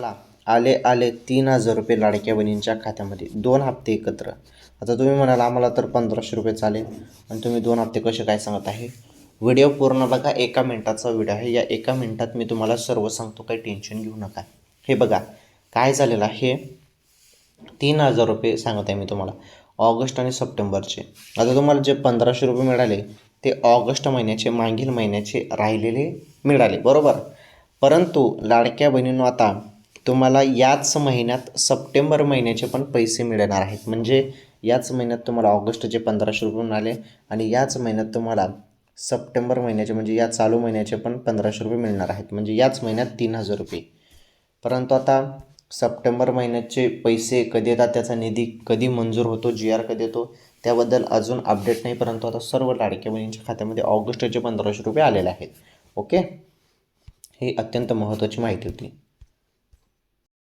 चला आले आले 3,000 रुपये लाडक्या बहिणींच्या खात्यामध्ये 2 हप्ते एकत्र. आता तुम्ही म्हणाल आम्हाला तर 1,500 रुपये चालेल आणि तुम्ही 2 हप्ते कसे काय सांगत आहे. व्हिडिओ पूर्ण बघा, 1 मिनिटाचा व्हिडिओ आहे. या 1 मिनिटात मी तुम्हाला सर्व सांगतो, काही टेन्शन घेऊ नका. हे बघा काय झालेलं आहे. 3,000 रुपये सांगत आहे मी तुम्हाला ऑगस्ट आणि सप्टेंबरचे. आता तुम्हाला जे 1,500 रुपये मिळाले ते ऑगस्ट महिन्याचे, मागील महिन्याचे राहिलेले मिळाले, बरोबर. परंतु लाडक्या बहिणींनो, आता तुम्हाला याच महिन्यात सप्टेंबर महिन्याचे पण पैसे मिळणार आहेत. म्हणजे याच महिन्यात तुम्हाला ऑगस्टचे 1,500 रुपये मिळाले आणि याच महिन्यात तुम्हाला सप्टेंबर महिन्याचे म्हणजे या चालू महिन्याचे पण 1,500 रुपये मिळणार आहेत. म्हणजे याच महिन्यात 3,000 रुपये. परंतु आता सप्टेंबर महिन्याचे पैसे कधी येतात, त्याचा निधी कधी मंजूर होतो, GR कधी येतो, त्याबद्दल अजून अपडेट नाही. परंतु आता सर्व लाडक्या बहिणींच्या खात्यामध्ये ऑगस्टचे 1,500 रुपये आलेले आहेत. ओके, ही अत्यंत महत्त्वाची माहिती होती.